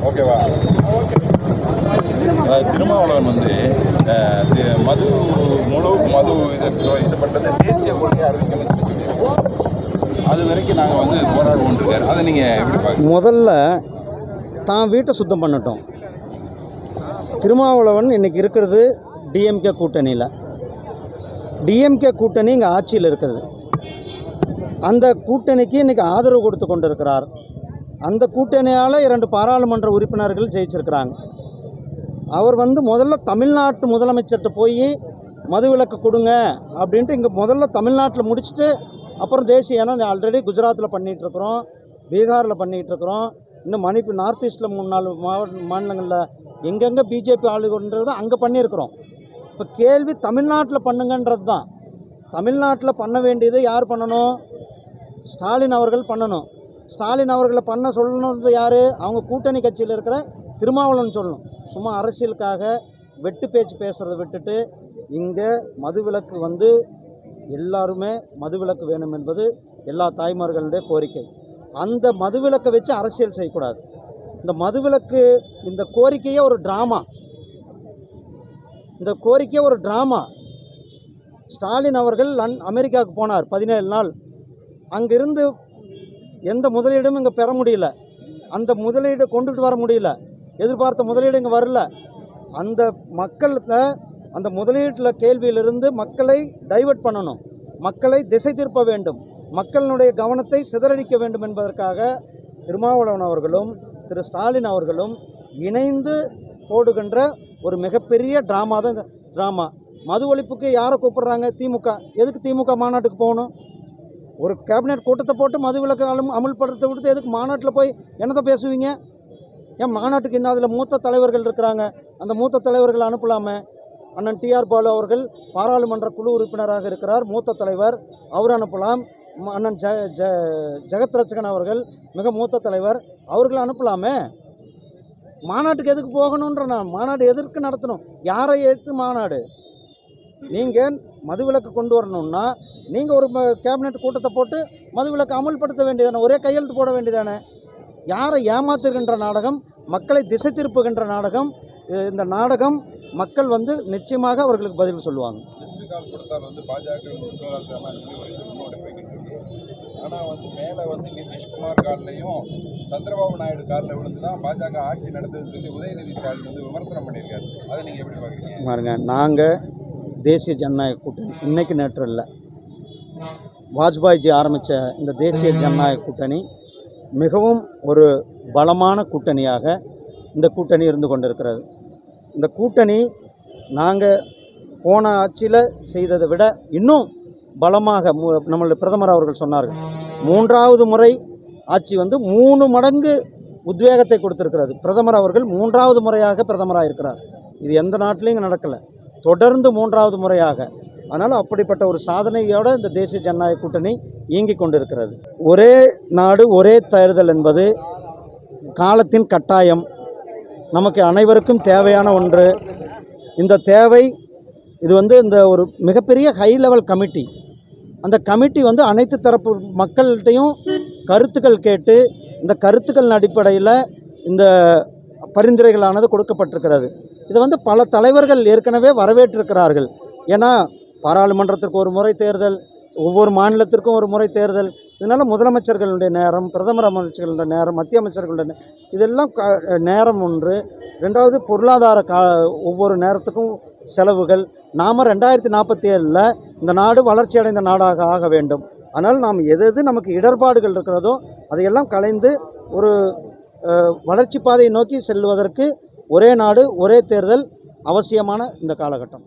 ஓகேவா? திருமாவளவன் வந்து மது இது பண்ணுறது தேசிய கொள்கை அறிவிக்கணும்னு சொல்லியிருக்கோம். அது வரைக்கும் நாங்கள் வந்து போராடுவோம் இருக்காரு. அதை நீங்கள் எப்படி பார்க்க? முதல்ல தான் வீட்டை சுத்தம் பண்ணட்டும். திருமாவளவன் இன்றைக்கி இருக்கிறது டிஎம்கே கூட்டணியில். டிஎம்கே கூட்டணி இங்கே ஆட்சியில் இருக்குது. அந்த கூட்டணிக்கு இன்றைக்கி ஆதரவு கொடுத்து கொண்டு இருக்கிறார். அந்த கூட்டணியால் 2 பாராளுமன்ற உறுப்பினர்கள் ஜெயிச்சிருக்கிறாங்க. அவர் வந்து முதல்ல தமிழ்நாட்டு முதலமைச்சர்கிட்ட போய் மதுவிலக்கு கொடுங்க அப்படின்ட்டு இங்கே முதல்ல தமிழ்நாட்டில் முடிச்சுட்டு அப்புறம் தேசிய, ஏன்னா ஆல்ரெடி குஜராத்தில் பண்ணிகிட்ருக்குறோம், பீகாரில் பண்ணிகிட்ருக்குறோம், இன்னும் மணிப்பூர், நார்த் ஈஸ்ட்டில் 3-4 மாநிலங்களில் எங்கெங்கே பிஜேபி ஆளுகன்றது அங்கே பண்ணியிருக்கிறோம். இப்போ கேள்வி தமிழ்நாட்டில் பண்ணுங்கன்றது தான். தமிழ்நாட்டில் பண்ண வேண்டியது யார் பண்ணணும்? ஸ்டாலின் அவர்கள் பண்ணணும். ஸ்டாலின் அவர்களை பண்ண சொல்லணுன்றது யார்? அவங்க கூட்டணி கட்சியில் இருக்கிற திருமாவளவன் சொல்லணும். சும்மா அரசியலுக்காக வெட்டு பேச்சு பேசுகிறத விட்டுட்டு இங்கே மதுவிலக்கு வந்து எல்லாருமே மதுவிலக்கு வேணும் என்பது எல்லா தாய்மார்களுடைய கோரிக்கை. அந்த மதுவிலக்கை வச்சு அரசியல் செய்யக்கூடாது. இந்த மதுவிலக்கு, இந்த கோரிக்கையே ஒரு ட்ராமா. இந்த கோரிக்கையே ஒரு ட்ராமா. ஸ்டாலின் அவர்கள் அமெரிக்காவுக்கு போனார் 17 நாள். அங்கிருந்து எந்த முதலீடும் இங்கே பெற முடியல. அந்த முதலீடு கொண்டுட்டு வர முடியல. எதிர்பார்த்த முதலீடு இங்கே வரல. அந்த மக்களுக்கு அந்த முதலீட்டில் கேள்வியிலிருந்து மக்களை டைவர்ட் பண்ணணும், மக்களை திசை திருப்ப வேண்டும், மக்களுடைய கவனத்தை சிதறடிக்க வேண்டும் என்பதற்காக திருமாவளவன் அவர்களும் திரு ஸ்டாலின் அவர்களும் இணைந்து போடுகின்ற ஒரு மிகப்பெரிய ட்ராமா தான் இந்த ட்ராமா. மது ஒழிப்புக்கு யாரை கூப்பிட்றாங்க? திமுக. எதுக்கு திமுக மாநாட்டுக்கு போகணும்? ஒரு கேபினெட் கூட்டத்தை போட்டு மதுவிலக்கு அமல்படுத்த விடுத்து எதுக்கு மாநாட்டில் போய் என்னத்தை பேசுவீங்க? ஏன் மாநாட்டுக்கு இன்னும் அதில் மூத்த தலைவர்கள் இருக்கிறாங்க, அந்த மூத்த தலைவர்களை அனுப்பலாமே. அண்ணன் டிஆர் பாலு அவர்கள் பாராளுமன்ற குழு உறுப்பினராக இருக்கிறார், மூத்த தலைவர், அவர் அனுப்பலாம். அண்ணன் ஜெகத் ரட்சகன் அவர்கள் மிக மூத்த தலைவர், அவர்களை அனுப்பலாமே. மாநாட்டுக்கு எதுக்கு போகணுன்ற? மாநாடு எதற்கு நடத்தணும்? யாரை எடுத்து மாநாடு? நீங்கள் மதுவிலக்கு கொண்டு வரணும்னா நீங்கள் ஒரு கேபினெட் கூட்டத்தை போட்டு மதுவிலக்கு அமல்படுத்த வேண்டியதானே, ஒரே கையெழுத்து போட வேண்டியதானே. யாரை ஏமாத்துகின்ற நாடகம், மக்களை திசை திருப்புகின்ற நாடகம். இந்த நாடகம் மக்கள் வந்து நிச்சயமாக அவர்களுக்கு பதில் சொல்லுவாங்க. ஆனால் வந்து மேலே வந்து நிதிஷ்குமார் காலிலையும் சந்திரபாபு நாயுடு காலில் விழுந்து தான் பாஜக ஆட்சி நடத்துதுன்னு சொல்லி உதயநிதி ஸ்டாலின் வந்து விமர்சனம் பண்ணியிருக்காரு. அதை நீங்கள் எப்படி பார்க்குறீங்க? பாருங்க, நாங்கள் தேசிய ஜனநாயக கூட்டணி இன்றைக்கு நேற்று இல்லை, வாஜ்பாய்ஜி ஆரம்பித்த இந்த தேசிய ஜனநாயக கூட்டணி மிகவும் ஒரு பலமான கூட்டணியாக இந்த கூட்டணி இருந்து கொண்டிருக்கிறது. இந்த கூட்டணி நாங்கள் போன ஆட்சியில் செய்ததை விட இன்னும் பலமாக, நம்மளுடைய பிரதமர் அவர்கள் சொன்னார்கள், 3வது முறை ஆட்சி வந்து 3 மடங்கு உத்வேகத்தை கொடுத்திருக்கிறது. பிரதமர் அவர்கள் 3வது முறையாக பிரதமராக இருக்கிறார். இது எந்த நாட்டிலையும் நடக்கலை, தொடர்ந்து 3வது முறையாக. அதனால் அப்படிப்பட்ட ஒரு சாதனையோடு இந்த தேசிய ஜனநாயக கூட்டணி இயங்கிக் கொண்டிருக்கிறது. ஒரே நாடு ஒரே தேர்தல் என்பது காலத்தின் கட்டாயம், நமக்கு அனைவருக்கும் தேவையான ஒன்று. இந்த தேவை, இது வந்து இந்த ஒரு மிகப்பெரிய ஹை லெவல் கமிட்டி. அந்த கமிட்டி வந்து அனைத்து தரப்பு மக்கள்கிட்டையும் கருத்துக்கள் கேட்டு, இந்த கருத்துக்களின் அடிப்படையில் இந்த பரிந்துரைகளானது கொடுக்கப்பட்டிருக்கிறது. இதை வந்து பல தலைவர்கள் ஏற்கனவே வரவேற்றிருக்கிறார்கள். ஏன்னா பாராளுமன்றத்திற்கு ஒரு முறை தேர்தல், ஒவ்வொரு மாநிலத்திற்கும் ஒரு முறை தேர்தல். இதனால் முதலமைச்சர்களுடைய நேரம், பிரதமர் அமைச்சர்களுடைய நேரம், மத்திய அமைச்சர்களுடைய இதெல்லாம் நேரம் ஒன்று. 2வது பொருளாதார ஒவ்வொரு நேரத்துக்கும் செலவுகள். நாம் 2047 இந்த நாடு வளர்ச்சி அடைந்த நாடாக ஆக வேண்டும். அதனால் நாம் எது நமக்கு இடர்பாடுகள் இருக்கிறதோ அதையெல்லாம் களைந்து ஒரு வளர்ச்சி பாதையை நோக்கி செல்வதற்கு ஒரே நாடு ஒரே தேர்தல் அவசியமான இந்த காலகட்டம்.